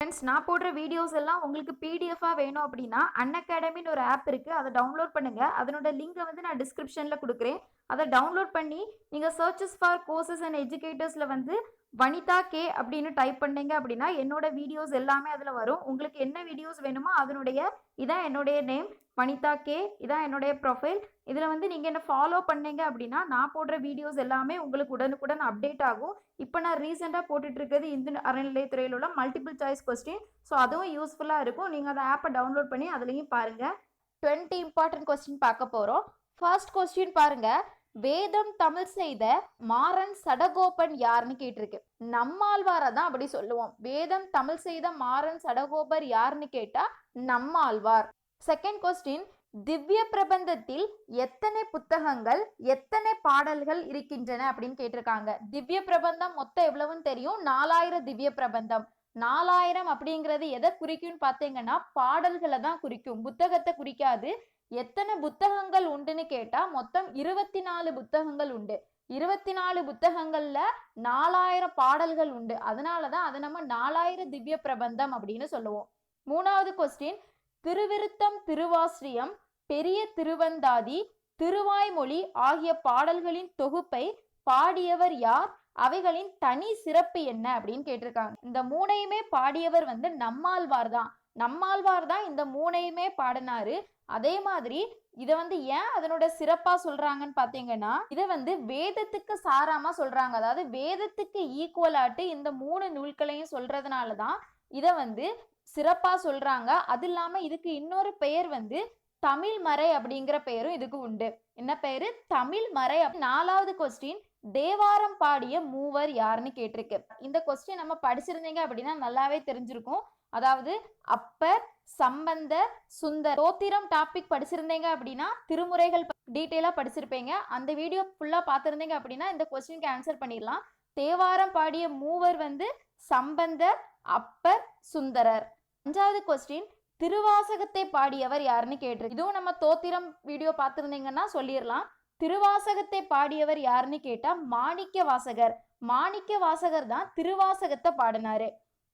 Friends, நான் போடுற videos எல்லாம் உங்களுக்கு பிடிஎஃபாக வேணும் அப்படின்னா அன்அகாடமின்னு ஒரு ஆப் இருக்குது, அதை டவுன்லோட் பண்ணுங்கள். அதனோட லிங்கை வந்து நான் டிஸ்கிரிப்ஷனில் கொடுக்குறேன். அதை டவுன்லோட் பண்ணி நீங்கள் சர்ச்சஸ் ஃபார் கோர்சஸ் அண்ட் எஜுகேட்டர்ஸில் வந்து வனிதா கே அப்படின்னு டைப் பண்ணீங்க அப்படின்னா என்னோட வீடியோஸ் எல்லாமே அதில் வரும். உங்களுக்கு என்ன வீடியோஸ் வேணுமோ அதனுடைய இதான் என்னுடைய நேம் வனிதா கே, இதான் என்னுடைய ப்ரொஃபைல். இதில் வந்து நீங்கள் என்ன ஃபாலோ பண்ணீங்க அப்படின்னா நான் போடுற வீடியோஸ் எல்லாமே உங்களுக்கு உடனுக்குடன் அப்டேட் ஆகும். இப்போ நான் ரீசெண்டாக போட்டுட்ருக்கிறது இந்து அறநிலையத்துறையில் உள்ள மல்டிபிள் சாய்ஸ் கொஸ்டின். ஸோ அதுவும் யூஸ்ஃபுல்லாக இருக்கும். நீங்கள் அந்த ஆப்பை டவுன்லோட் பண்ணி அதுலேயும் பாருங்கள். 20 இம்பார்ட்டன்ட் கொஸ்டின் பார்க்க போகிறோம். ஃபர்ஸ்ட் கொஸ்டின் பாருங்கள். வேதம் தமிழ் செய்த மாறன் சடகோபன் யாருன்னு கேட்டிருக்கு. நம்மாழ்வாரை தான் அப்படி சொல்லுவோம். வேதம் தமிழ் செய்த மாறன் சடகோபர் யாருன்னு கேட்டா நம்மாழ்வார். Second question. திவ்ய பிரபந்தத்தில் எத்தனை புத்தகங்கள் எத்தனை பாடல்கள் இருக்கின்றன அப்படின்னு கேட்டிருக்காங்க. திவ்ய பிரபந்தம் மொத்தம் எவ்வளவுன்னு தெரியும்? 4000 திவ்ய பிரபந்தம். 4000 அப்படிங்கிறது எதை குறிக்கும்னு பார்த்தீங்கன்னா பாடல்களை தான் குறிக்கும், புத்தகத்தை குறிக்காது. எத்தனை புத்தகங்கள் உண்டுன்னு கேட்டா மொத்தம் 24 புத்தகங்கள் உண்டு. 24 புத்தகங்கள்ல 4000 பாடல்கள் உண்டு. அதனாலதான் அதை நம்ம 4000 திவ்ய பிரபந்தம் அப்படின்னு சொல்லுவோம். மூணாவது கொஸ்டின். திருவிருத்தம், திருவாசிரியம், பெரிய திருவந்தாதி, திருவாய்மொழி ஆகிய பாடல்களின் தொகுப்பை பாடியவர் யார்? அவைகளின் தனி சிறப்பு என்ன அப்படின்னு கேட்டிருக்காங்க. இந்த மூணையுமே பாடியவர் வந்து நம்மாழ்வார் தான். நம்மாழ்வார் தான் இந்த மூணையுமே பாடினாரு. அதே மாதிரி இதை வந்து ஏன் அதனோட சிறப்பா சொல்றாங்கன்னு பாத்தீங்கன்னா, இதை வந்து வேதத்துக்கு சாராமா சொல்றாங்க. அதாவது வேதத்துக்கு ஈக்குவலாட்டு இந்த 3 நூல்களையும் சொல்றதுனாலதான் இதை வந்து சிறப்பா சொல்றாங்க. அது இல்லாம இதுக்கு இன்னொரு பெயர் வந்து தமிழ் மறை அப்படிங்கிற பெயரும் இதுக்கு உண்டு. என்ன பெயரு? தமிழ் மறை. நாலாவது கொஸ்டின். தேவாரம் பாடிய மூவர் யாருன்னு கேட்டிருக்கு. இந்த கொஸ்டின் நம்ம படிச்சிருந்தீங்க அப்படின்னா நல்லாவே தெரிஞ்சிருக்கும். அதாவது அப்பர், சம்பந்தர், சுந்தர். தோத்திரம் டாபிக் படிச்சிருந்தீங்க அப்படின்னா திருமுறைகள் டீட்டெயிலா படிச்சிருப்பீங்க. அந்த வீடியோ ஃபுல்லா பார்த்திருந்தீங்க அப்படின்னா இந்த கொஸ்டினுக்கு ஆன்சர் பண்ணிடலாம். தேவாரம் பாடிய மூவர் வந்து சம்பந்தர், அப்பர், சுந்தரர். அஞ்சாவது கொஸ்டின். திருவாசகத்தை பாடியவர் யாருன்னு கேட்டிருக்கு. இதுவும் நம்ம தோத்திரம் வீடியோ பார்த்திருந்தீங்கன்னா சொல்லிடலாம். திருவாசகத்தை பாடியவர் யாருன்னு கேட்டா மாணிக்க வாசகர். மாணிக்க வாசகர் தான் திருவாசகத்தை பாடினாரு.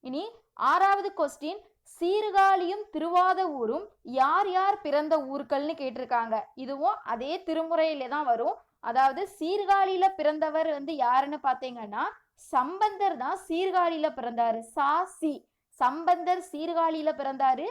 இனி ஆறாவது கொஸ்டின். சீர்காழியும் திருவாத ஊரும் யார் யார் பிறந்த ஊர்கள்னு கேட்டிருக்காங்க. இதுவும் அதே திருமுறையில தான் வரும். அதாவது சீர்காழியில பிறந்தவர் வந்து யாருன்னு பாத்தீங்கன்னா சம்பந்தர் தான் சீர்காழியில பிறந்தாரு. சாசி சம்பந்தர் சீர்காழியில பிறந்தாரு.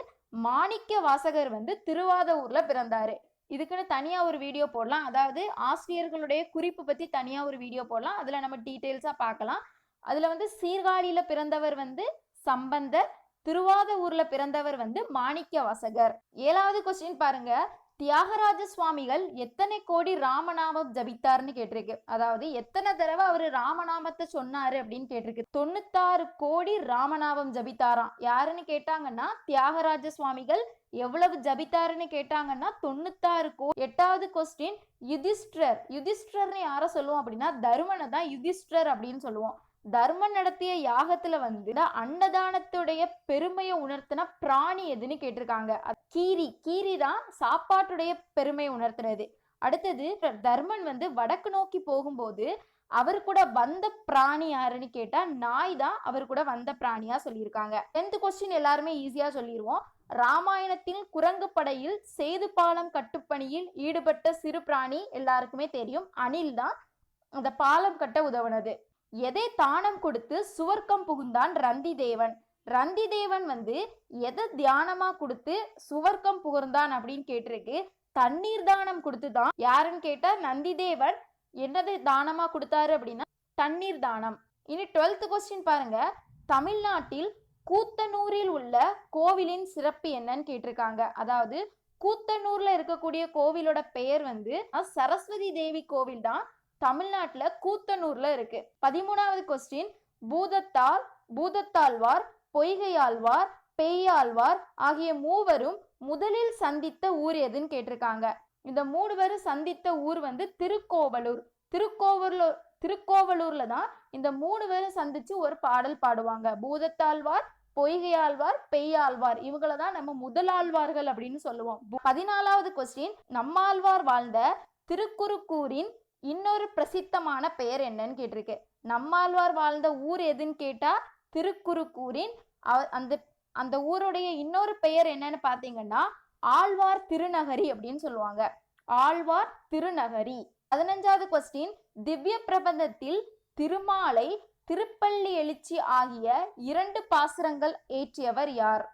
மாணிக்க வாசகர் வந்து திருவாத ஊர்ல பிறந்தாரு. இதுக்குன்னு தனியா ஒரு வீடியோ போடலாம். அதாவது ஆசிரியர்களுடைய குறிப்பு பத்தி தனியா ஒரு வீடியோ போடலாம். அதுல நம்ம டீட்டெயில்ஸா பார்க்கலாம். அதுல வந்து சீர்காழியில பிறந்தவர் வந்து சம்பந்தர், திருவாத ஊர்ல பிறந்தவர் வந்து மாணிக்க வாசகர். ஏழாவது கொஸ்டின் பாருங்க. தியாகராஜ சுவாமிகள் எத்தனை கோடி ராமநாமம் ஜபித்தார்னு கேட்டிருக்கு. அதாவது எத்தனை தடவை அவரு ராமநாமத்தை சொன்னாரு அப்படின்னு கேட்டிருக்கு. 96 கோடி ராமநாமம் ஜபித்தாராம். யாருன்னு கேட்டாங்கன்னா தியாகராஜ சுவாமிகள். எவ்வளவு ஜபித்தாருன்னு கேட்டாங்கன்னா 96 கோடி. எட்டாவது கொஸ்டின். யுதிஷ்டர். யுதிஷ்டர்னு யார சொல்லுவோம் அப்படின்னா தருமனை தான் யுதிஷ்டர் அப்படின்னு சொல்லுவோம். தர்மன் நடத்திய யாகத்துல வந்து அன்னதானத்துடைய பெருமையை உணர்த்தின பிராணி எதுன்னு கேட்டிருக்காங்க. கீரி. கீரி தான் சாப்பாட்டுடைய பெருமையை உணர்த்துறது. அடுத்தது தர்மன் வந்து வடக்கு நோக்கி போகும்போது அவர் கூட வந்த பிராணி யாருன்னு கேட்டா நாய் தான் அவர் கூட வந்த பிராணியா சொல்லியிருக்காங்க. 10th கொஸ்டின் எல்லாருமே ஈஸியா சொல்லிடுவோம். ராமாயணத்தின் குரங்கு படையில் சேது பாலம் கட்டுப்பணியில் ஈடுபட்ட சிறு பிராணி எல்லாருக்குமே தெரியும். அணில் தான் அந்த பாலம் கட்ட உதவுனது. எதை தானம் கொடுத்து சுவர்க்கம் புகுந்தான் ரந்தி தேவன். ரந்தி தேவன் வந்து எதை தியானமா கொடுத்து சுவர்க்கம் புகுந்தான் அப்படின்னு கேட்டிருக்கு. தண்ணீர் தானம் கொடுத்துதான். யாருன்னு கேட்டா நந்தி தேவன் என்னது தானமா கொடுத்தாரு அப்படின்னா தண்ணீர் தானம். இனி 12th கொஸ்டின் பாருங்க. தமிழ்நாட்டில் கூத்தனூரில் உள்ள கோவிலின் சிறப்பு என்னன்னு கேட்டிருக்காங்க. அதாவது கூத்தனூர்ல இருக்கக்கூடிய கோவிலோட பெயர் வந்து சரஸ்வதி தேவி கோவில் தான். தமிழ்நாட்டுல கூத்தனூர்ல இருக்கு. 13வது கொஸ்டின். பூதத்தாழ்வார், பொய்கையாழ்வார், பேயாழ்வார் ஆகிய மூவரும் முதலில் சந்தித்த ஊர் எதுன்னு கேட்டிருக்காங்க. இந்த 3 பேரும் சந்தித்த ஊர் வந்து திருக்கோவலூர். திருக்கோவலூர்ல தான் இந்த 3 பேரும் சந்திச்சு ஒரு பாடல் பாடுவாங்க. பூதத்தாழ்வார், பொய்கையாழ்வார், பெய்யாழ்வார் இவங்கள தான் நம்ம முதலாழ்வார்கள் அப்படின்னு சொல்லுவோம். 14வது கொஸ்டின். நம்மாழ்வார் வாழ்ந்த திருக்குறுக்கூரின் இன்னொரு பிரசித்தமான பெயர் என்னன்னு கேட்டிருக்கு. நம்மாழ்வார் வாழ்ந்த ஊர் எதுன்னு கேட்டா திருக்குறுக்கூரின் அந்த அந்த ஊருடைய இன்னொரு பெயர் என்னன்னு பார்த்தீங்கன்னா ஆழ்வார் திருநகரி அப்படின்னு சொல்லுவாங்க. ஆழ்வார் திருநகரி. 15வது கொஸ்டின், திவ்ய பிரபந்தத்தில் திருமாலை, திருப்பள்ளி எழுச்சி ஆகிய 2 பாசுரங்கள் ஏற்றியவர் யார்?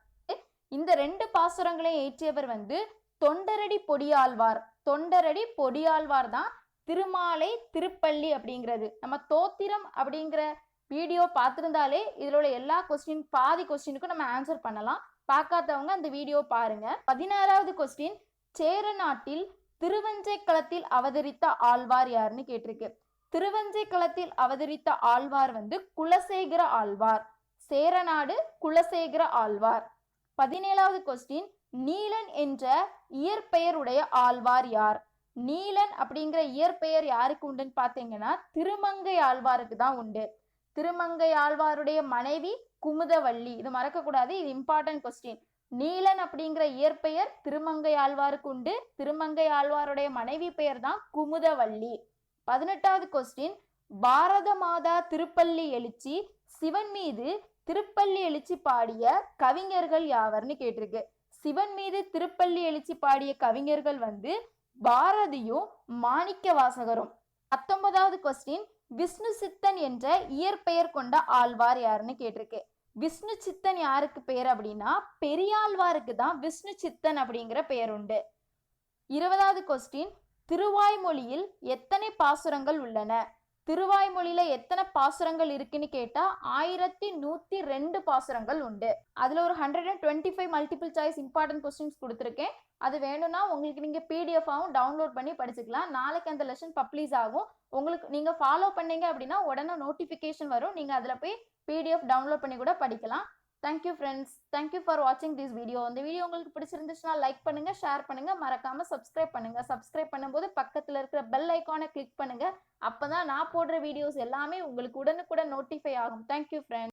இந்த 2 பாசுரங்களையும் ஏற்றியவர் வந்து தொண்டரடி பொடியாழ்வார். தொண்டரடி பொடியாழ்வார் தான் திருமாலை திருப்பள்ளி அப்படிங்கிறது. நம்ம தோத்திரம் அப்படிங்கிற வீடியோ பார்த்துருந்தாலே இதோட எல்லா கொஸ்டின் பாதி கொஸ்டினுக்கும் நம்ம ஆன்சர் பண்ணலாம். பார்க்காதவங்க அந்த வீடியோ பாருங்க. 16வது கொஸ்டின், சேர நாட்டில் திருவஞ்சைக்களத்தில் அவதரித்த ஆழ்வார் யாருன்னு கேட்டிருக்கு. திருவஞ்சைக்களத்தில் அவதரித்த ஆழ்வார் வந்து குலசேகர ஆழ்வார். சேரநாடு குலசேகர ஆழ்வார். 17வது கொஸ்டின், நீலன் என்ற இயற்பெயர் உடைய ஆழ்வார் யார்? நீலன் அப்படிங்கிற இயற்பெயர் யாருக்கு உண்டுன்னு பார்த்தீங்கன்னா திருமங்கை ஆழ்வாருக்கு தான் உண்டு. திருமங்கை ஆழ்வாருடைய மனைவி குமுதவள்ளி. இது மறக்க கூடாது, இது இம்பார்ட்டன்ட் கொஸ்டின். நீலன் அப்படிங்கிற இயற்பெயர் திருமங்கை ஆழ்வாருக்கு உண்டு. திருமங்கை ஆழ்வாருடைய மனைவி பெயர் தான் குமுதவள்ளி. 18வது கொஸ்டின், பாரத மாதா திருப்பள்ளி எழுச்சி சிவன் மீது திருப்பள்ளி எழுச்சி பாடிய கவிஞர்கள் யாவர்னு கேட்டிருக்கு. சிவன் மீது திருப்பள்ளி எழுச்சி பாடிய கவிஞர்கள் வந்து பாரதியும் மாணிக்க வாசகரும். 19வது கொஸ்டின், விஷ்ணு சித்தன் என்ற இயற்பெயர் கொண்ட ஆழ்வார் யாருன்னு கேட்டிருக்கு. விஷ்ணு சித்தன் யாருக்கு பெயர் அப்படின்னா பெரியாழ்வாருக்கு தான் விஷ்ணு சித்தன் அப்படிங்கிற பெயர் உண்டு. 20வது கொஸ்டின், திருவாய்மொழியில் எத்தனை பாசுரங்கள் உள்ளன? திருவாய்மொழியில எத்தனை பாசுரங்கள் இருக்குன்னு கேட்டா 1102 பாசுரங்கள் உண்டு. அதுல ஒரு 125 மல்டிபிள் சாய்ஸ் இம்பார்ட்டன்ட் கொஸ்டின்ஸ் கொடுத்துருக்கேன். அது வேணும்னா உங்களுக்கு நீங்க பிடிஎஃபாவும் டவுன்லோட் பண்ணி படிச்சுக்கலாம். நாளைக்கு அந்த லெசன் பப்ளிஷ் ஆகும். உங்களுக்கு நீங்க ஃபாலோ பண்ணீங்க அப்படின்னா உடனே நோட்டிஃபிகேஷன் வரும். நீங்க அதுல போய் பிடிஎஃப் டவுன்லோட் பண்ணி கூட படிக்கலாம். Thank you friends. தேங்க்யூ ஃபார் வாட்சிங் திஸ் வீடியோ. இந்த வீடியோ உங்களுக்கு பிடிச்சிருந்துச்சுன்னா லைக் பண்ணுங்க, ஷேர் பண்ணுங்க, மறக்காம சப்ஸ்கிரைப் பண்ணுங்க. சப்ஸ்கிரைப் பண்ணும்போது பக்கத்துல இருக்கிற பெல் ஐக்கானை கிளிக் பண்ணுங்க. அப்பதான் நான் போடுற வீடியோஸ் எல்லாமே உங்களுக்கு உடனுக்குடன் நோட்டிஃபை ஆகும். Thank you friends.